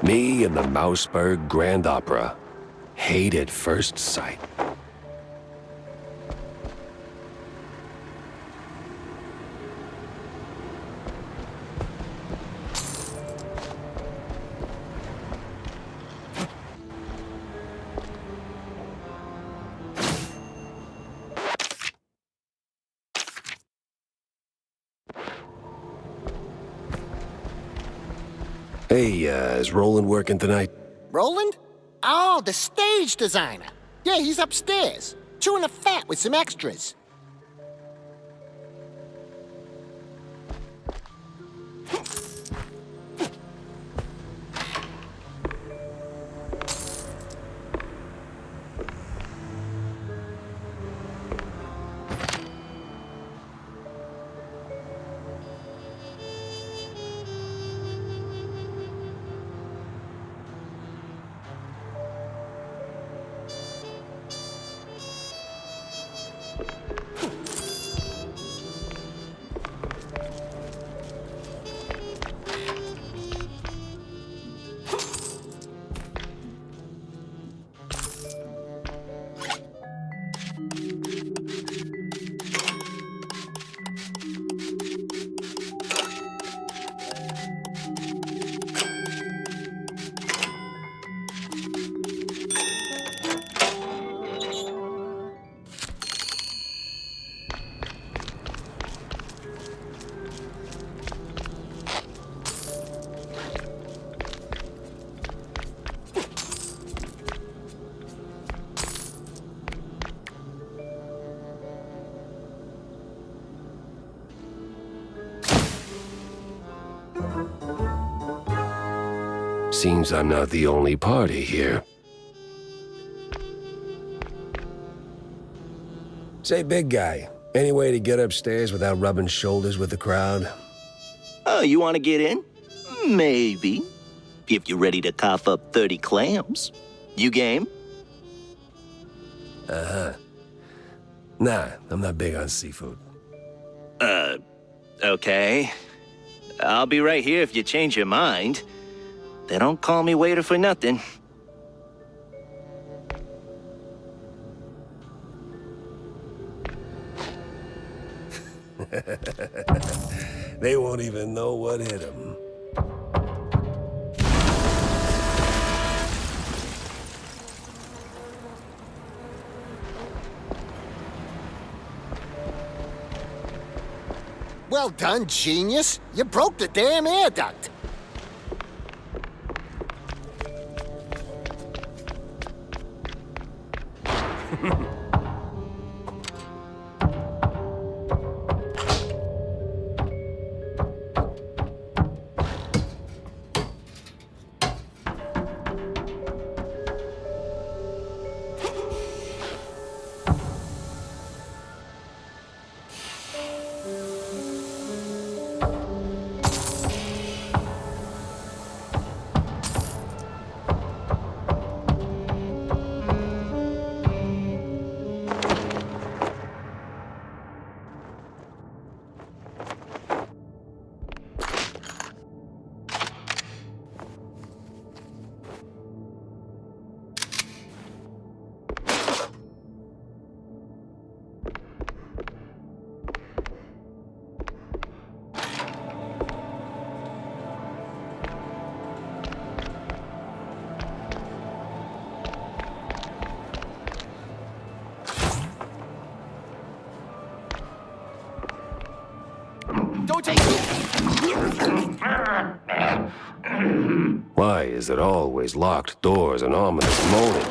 Me and the Mouseburg Grand Opera. Hate at first sight. Hey, is Roland working tonight? Roland? Oh, the stage designer. Yeah, he's upstairs, chewing the fat with some extras. Seems I'm not the only party here. Say, big guy, any way to get upstairs without rubbing shoulders with the crowd? Oh, you want to get in? Maybe. If you're ready to cough up 30 clams. You game? Uh-huh. Nah, I'm not big on seafood. Okay. I'll be right here if you change your mind. They don't call me waiter for nothing. They won't even know what hit them. Well done, genius. You broke the damn air duct. Don't take it. Why is it always locked doors and ominous moaning?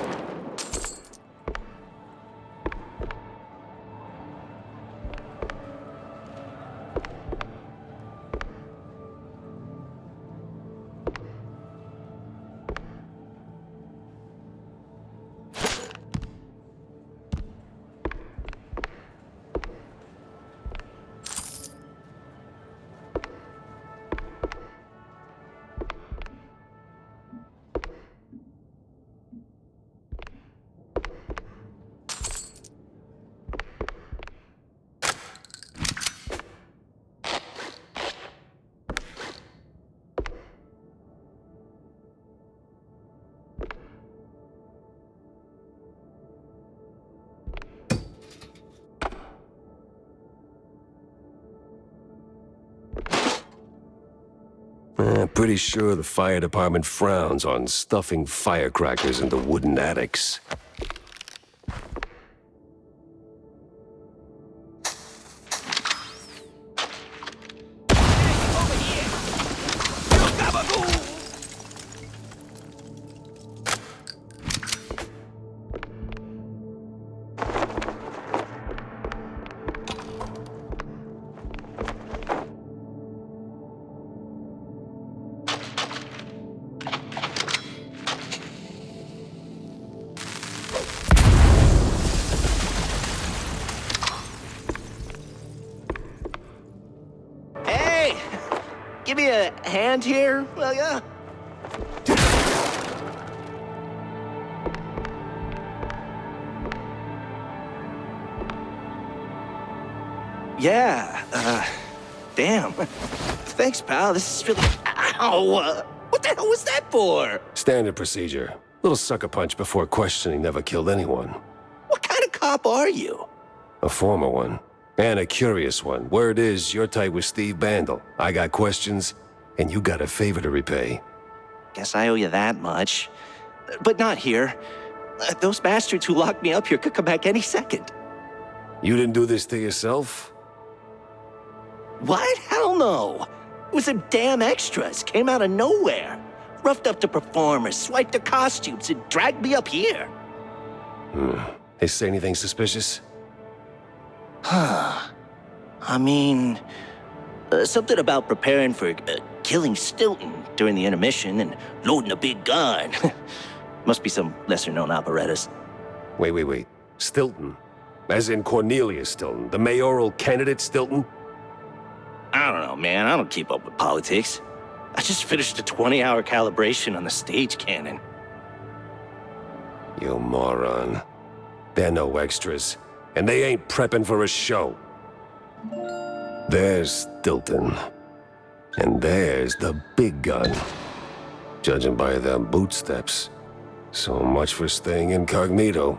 I'm pretty sure the fire department frowns on stuffing firecrackers into wooden attics. Give me a hand here, will ya? Yeah, damn. Thanks, pal. This is really... Ow! What the hell was that for? Standard procedure. Little sucker punch before questioning never killed anyone. What kind of cop are you? A former one. And a curious one. Word is, you're tight with Steve Bandel. I got questions, and you got a favor to repay. Guess I owe you that much. But not here. Those bastards who locked me up here could come back any second. You didn't do this to yourself? What? Hell no. It was them damn extras. Came out of nowhere. Roughed up the performers, swiped their costumes, and dragged me up here. They say anything suspicious? I mean, something about preparing for killing Stilton during the intermission and loading a big gun. Must be some lesser-known operettas. Wait. Stilton? As in Cornelius Stilton, the mayoral candidate Stilton? I don't know, man. I don't keep up with politics. I just finished a 20-hour calibration on the stage cannon. You moron. They're no extras. And they ain't prepping for a show. There's Stilton. And there's the big gun. Judging by them bootsteps. So much for staying incognito.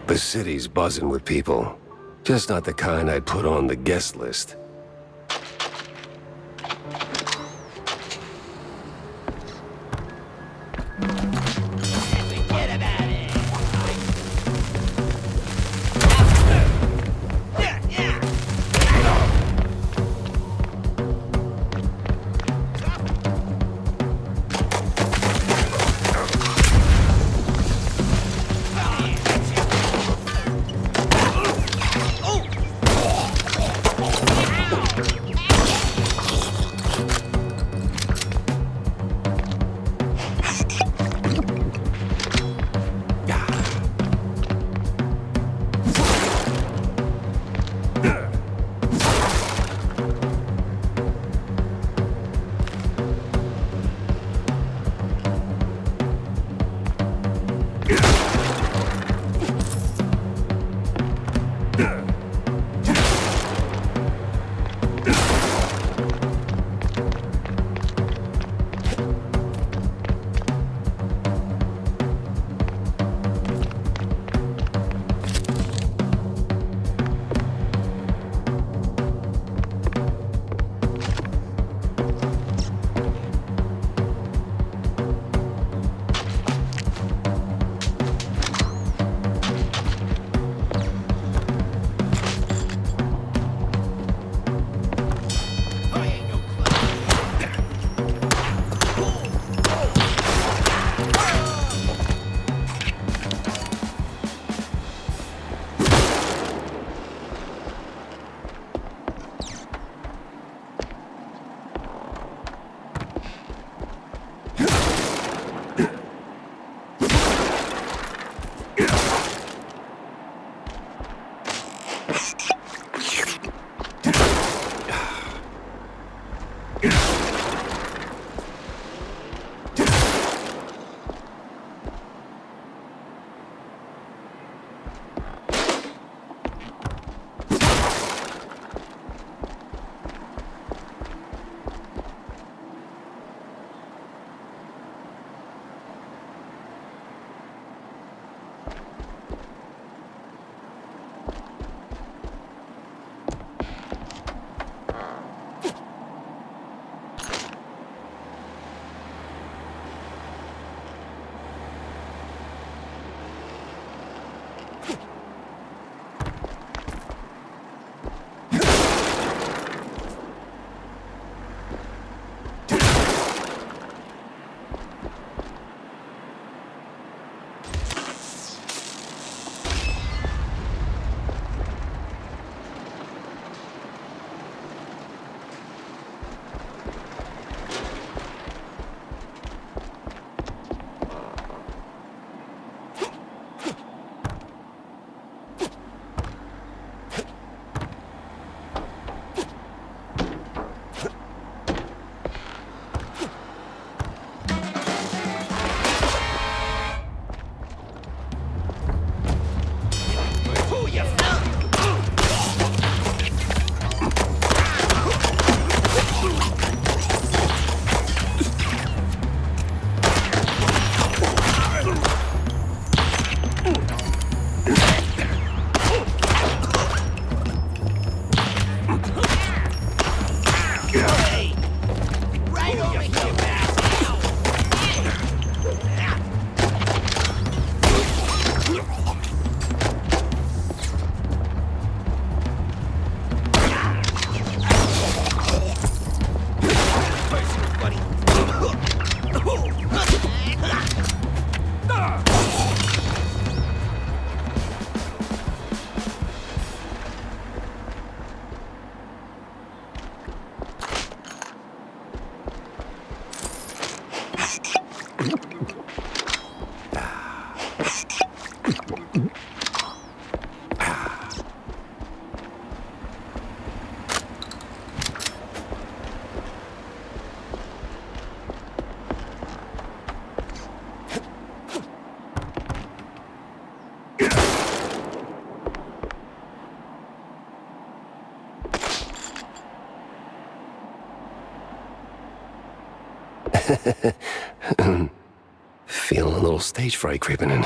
The city's buzzing with people. Just not the kind I'd put on the guest list. Feeling a little stage fright creeping in.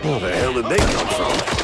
Where the hell did they come from?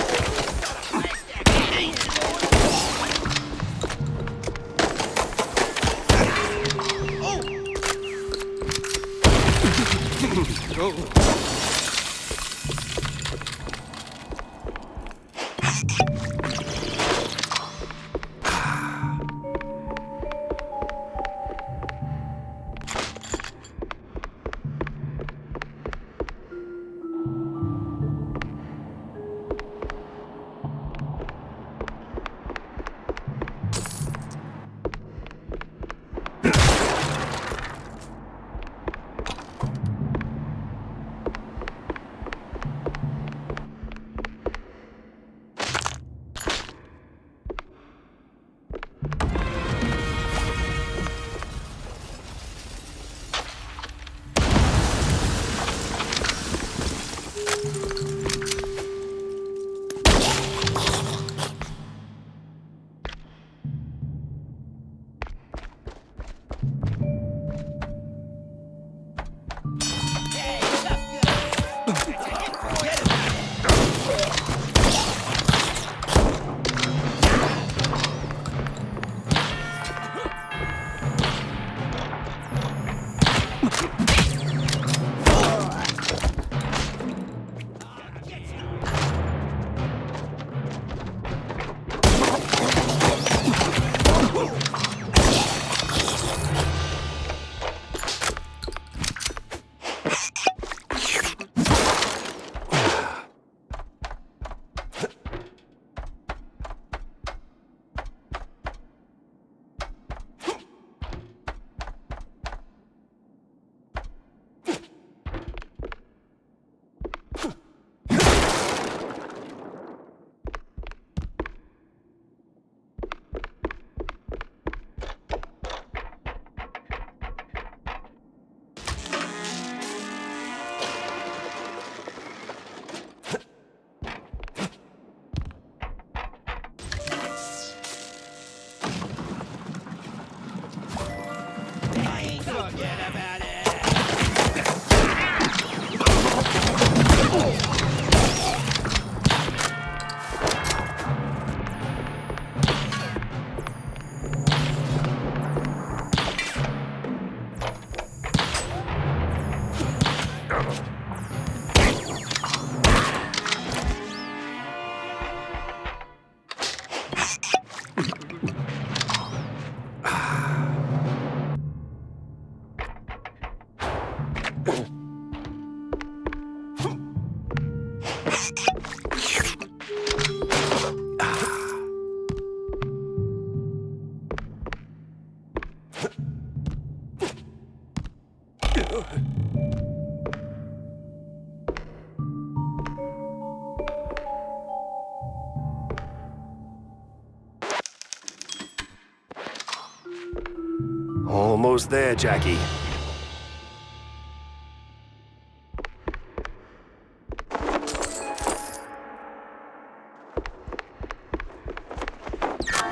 Almost there, Jackie.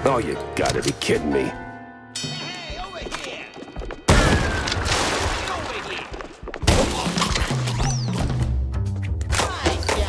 Oh, you gotta be kidding me. Hey, over here! Over here! Nice guy,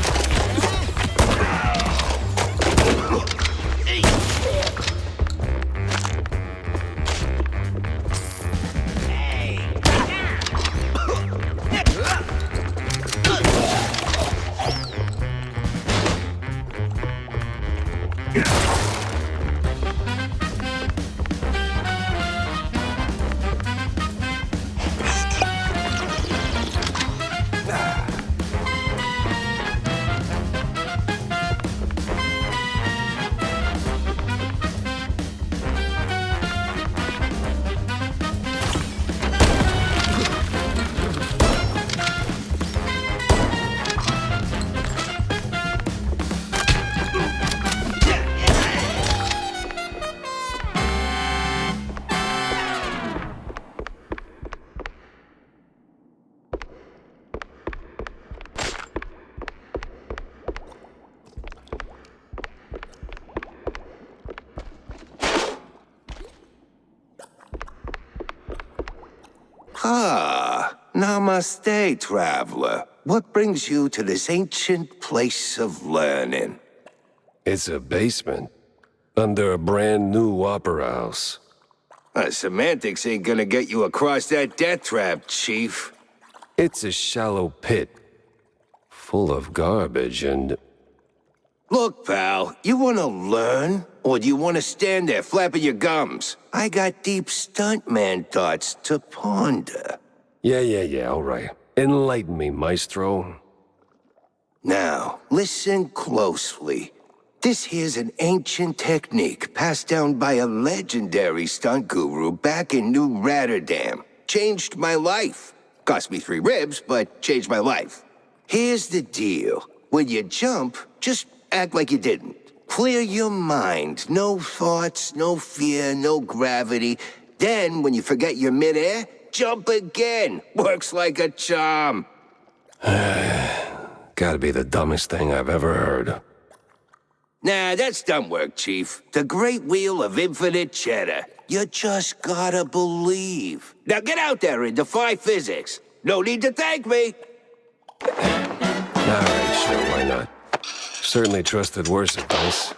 Ah, namaste, traveler. What brings you to this ancient place of learning? It's a basement, under a brand new opera house. Semantics ain't gonna get you across that death trap, Chief. It's a shallow pit, full of garbage and... Look, pal, you wanna learn? Or do you wanna stand there flapping your gums? I got deep stuntman thoughts to ponder. Yeah, all right. Enlighten me, maestro. Now, listen closely. This here's an ancient technique passed down by a legendary stunt guru back in New Rotterdam. Changed my life. Cost me 3 ribs, but changed my life. Here's the deal. When you jump, just act like you didn't. Clear your mind. No thoughts, no fear, no gravity. Then, when you forget you're midair, jump again. Works like a charm. Gotta be the dumbest thing I've ever heard. Nah, that's dumb work, Chief. The Great Wheel of Infinite Cheddar. You just gotta believe. Now get out there and defy physics. No need to thank me. All right, sure, why not? Certainly trusted worse advice.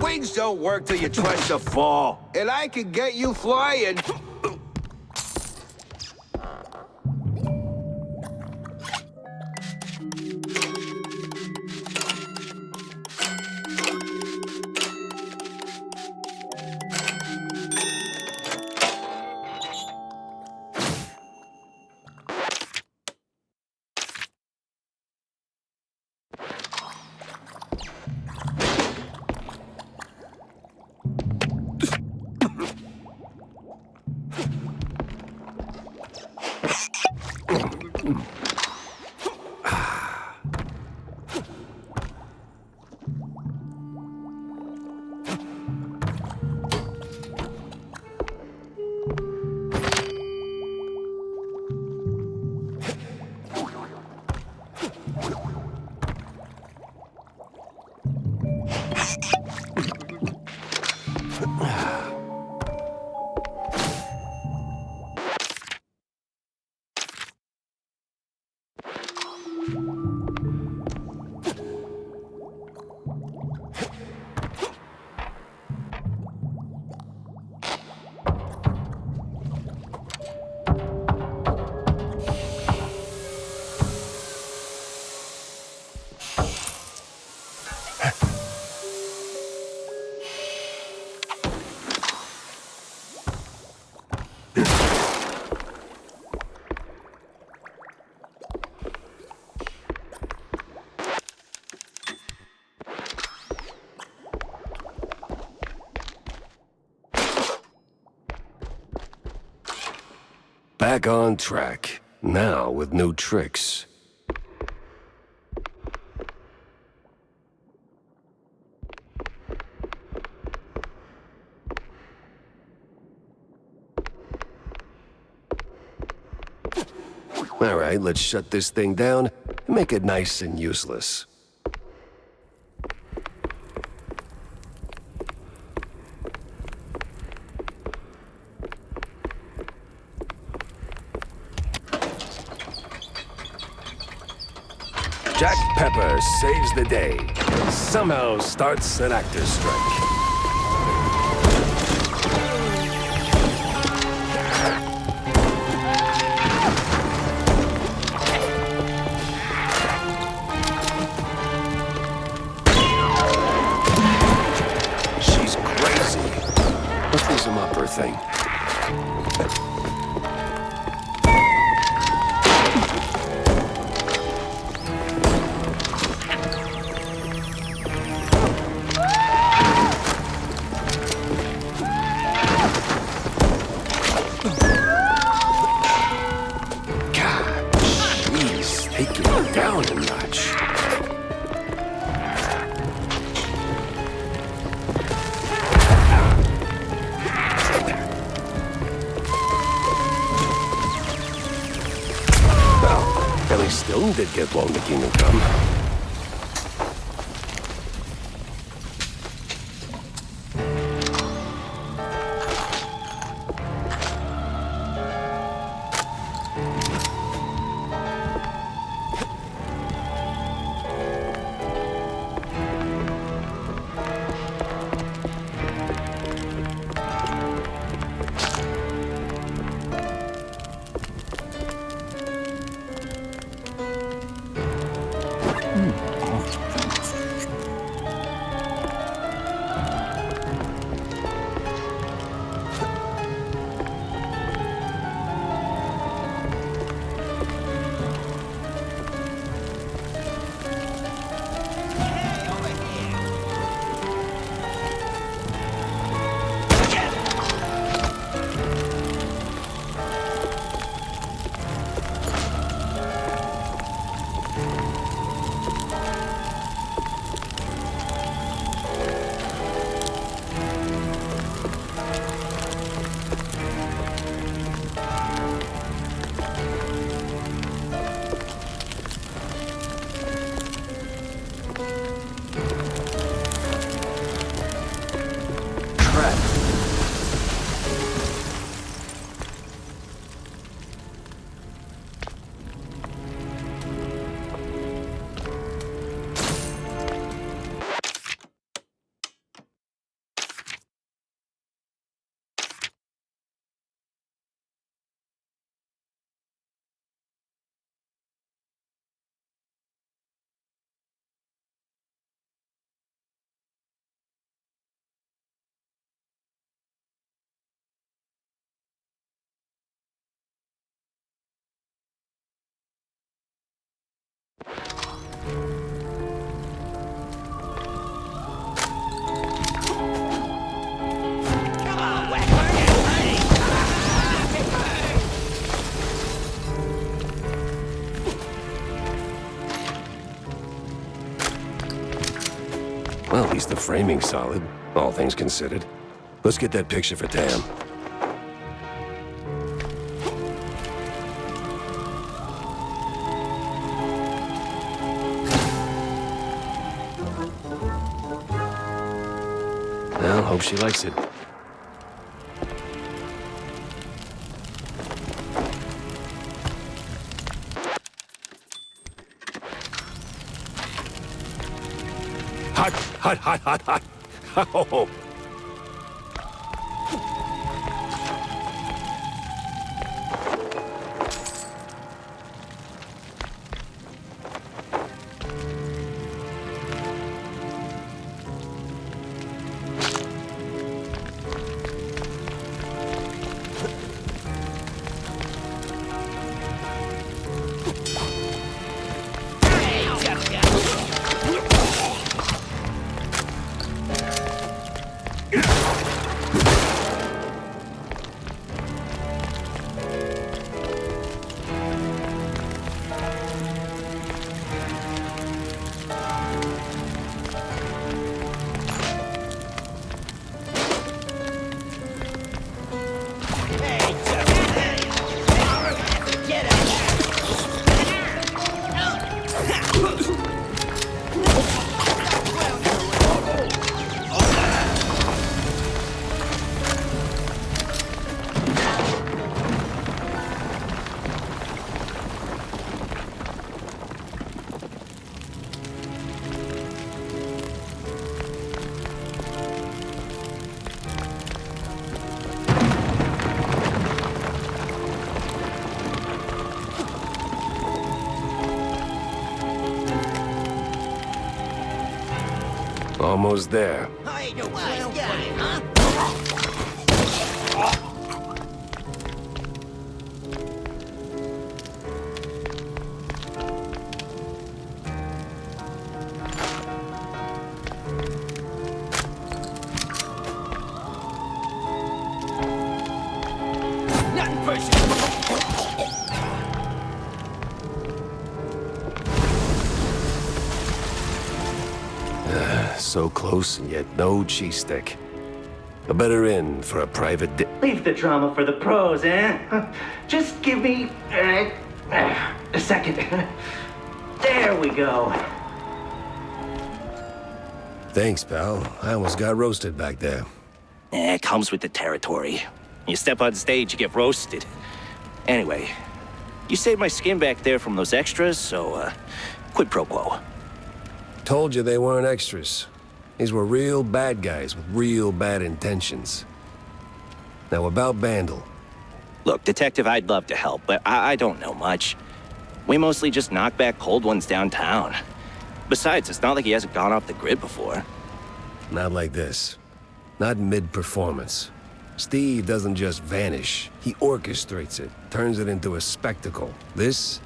Wings don't work till you try to fall. And I can get you flying. back on track. Now with new tricks. All right, let's shut this thing down and make it nice and useless. Jack Pepper saves the day. Somehow starts an actor's strike. She's crazy. Must be some opera thing. Down a notch. Well, at least Stone did get blown to Kingdom Come. Well, at least the framing's solid, all things considered. Let's get that picture for Tam. Well, hope she likes it. Hot, hot, hot, hot, hot. Oh. Almost there. I ain't no clown funny, huh? Nothing personal. So close and yet no cheese stick. A better inn for a private Leave the drama for the pros, eh? Just give me a second. There we go. Thanks, pal. I almost got roasted back there. It comes with the territory. You step on stage, you get roasted. Anyway, you saved my skin back there from those extras, so quid pro quo. Told you they weren't extras. These were real bad guys with real bad intentions. Now about Bandle. Look, Detective, I'd love to help, but I don't know much. We mostly just knock back cold ones downtown. Besides, it's not like he hasn't gone off the grid before. Not like this. Not mid-performance. Steve doesn't just vanish. He orchestrates it, turns it into a spectacle. This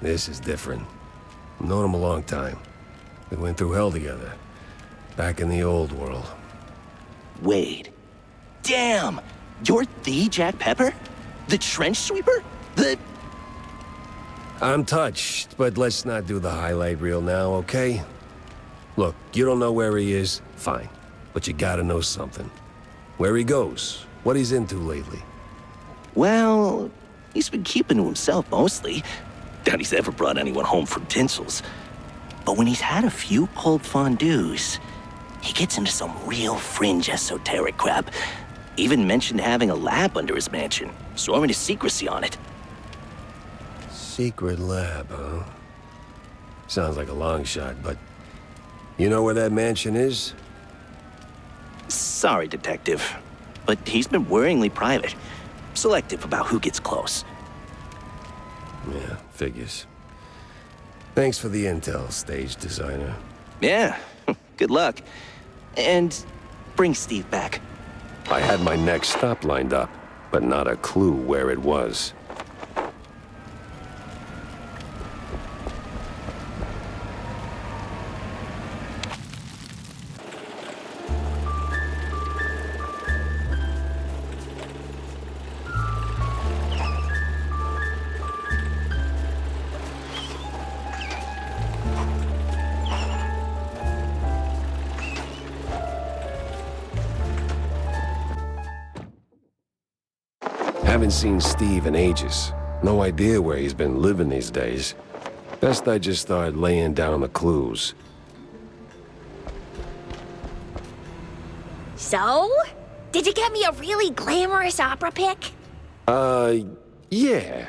is different. I've known him a long time. We went through hell together. Back in the old world. Wade. Damn! You're the Jack Pepper? The trench sweeper? The... I'm touched, but let's not do the highlight reel now, okay? Look, you don't know where he is? Fine. But you gotta know something. Where he goes, what he's into lately. Well, he's been keeping to himself mostly. Doubt he's ever brought anyone home from Tinsel's. But when he's had a few cold fondues, he gets into some real fringe esoteric crap. Even mentioned having a lab under his mansion, sworn to secrecy on it. Secret lab, huh? Sounds like a long shot, but... You know where that mansion is? Sorry, Detective, but he's been worryingly private. Selective about who gets close. Yeah, figures. Thanks for the intel, stage designer. Yeah, good luck. And bring Steve back. I had my next stop lined up, but not a clue where it was. Haven't seen Steve in ages. No idea where he's been living these days. Best I just start laying down the clues. So? Did you get me a really glamorous opera pic? Yeah.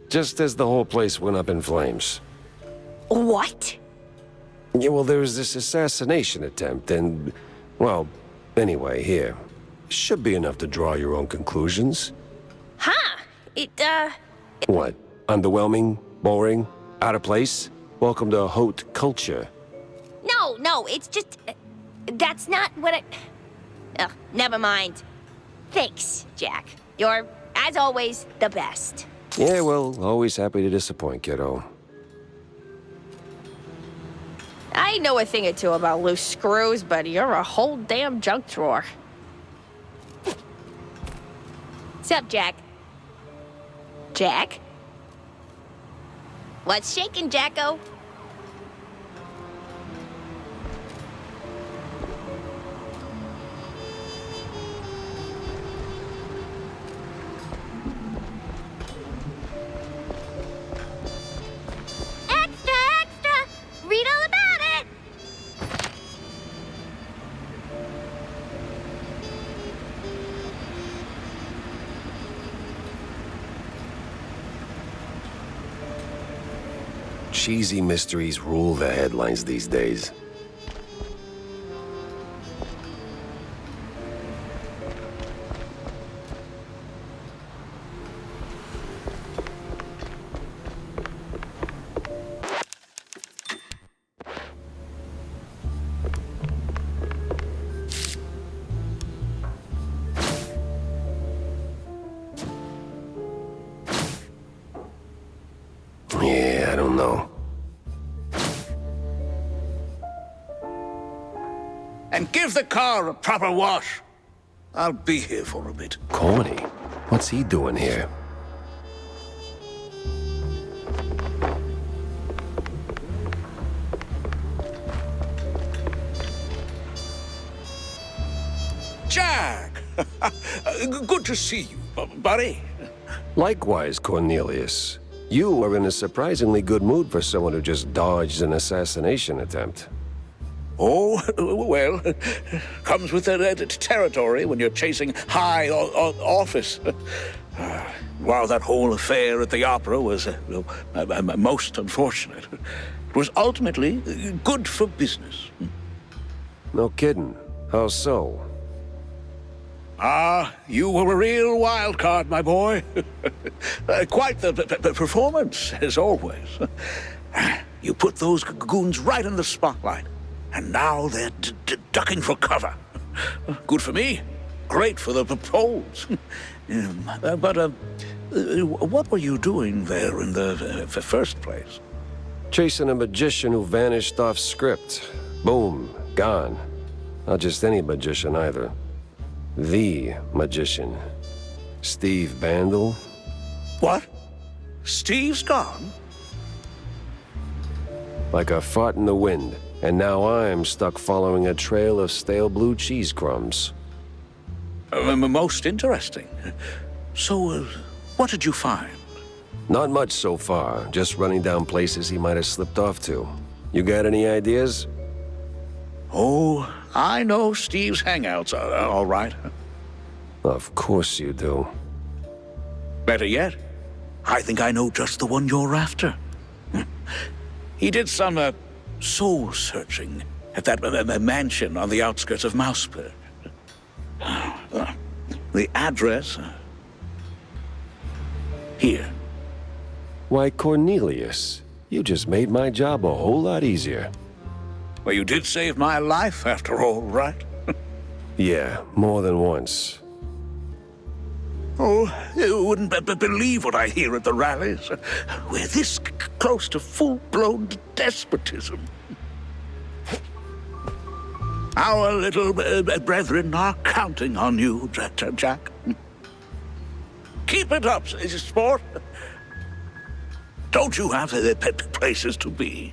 Just as the whole place went up in flames. What? Yeah, well, there was this assassination attempt and... Well, anyway, here. Should be enough to draw your own conclusions. Huh. What? Underwhelming? Boring? Out of place? Welcome to haute culture. No, it's just... that's not what I... Ugh, never mind. Thanks, Jack. You're, as always, the best. Yeah, well, always happy to disappoint, kiddo. I know a thing or two about loose screws, but you're a whole damn junk drawer. Sup, Jack? Jack? What's shaking, Jacko? Extra, extra! Read all about it! Cheesy mysteries rule the headlines these days. Yeah, I don't know. And give the car a proper wash. I'll be here for a bit. Corny? What's he doing here? Jack! Good to see you, buddy. Likewise, Cornelius. You are in a surprisingly good mood for someone who just dodged an assassination attempt. Oh, well, comes with the territory when you're chasing high office. While that whole affair at the opera was most unfortunate, it was ultimately good for business. No kidding. How so? You were a real wild card, my boy. Quite the performance, as always. You put those goons right in the spotlight, and now they're ducking for cover. Good for me. Great for the polls. But what were you doing there in the first place? Chasing a magician who vanished off script. Boom, gone. Not just any magician either. The magician. Steve Bandel. What? Steve's gone? Like a fart in the wind. And now I'm stuck following a trail of stale blue cheese crumbs. Most interesting. So, what did you find? Not much so far. Just running down places he might have slipped off to. You got any ideas? Oh, I know Steve's hangouts are all right. Of course you do. Better yet, I think I know just the one you're after. He did some soul-searching at that mansion on the outskirts of Mouseburg. The address... here. Why, Cornelius, you just made my job a whole lot easier. Well, you did save my life, after all, right? Yeah, more than once. Oh, you wouldn't believe what I hear at the rallies. We're this close to full-blown despotism. Our little brethren are counting on you, Jack. Keep it up, sport. Don't you have places to be?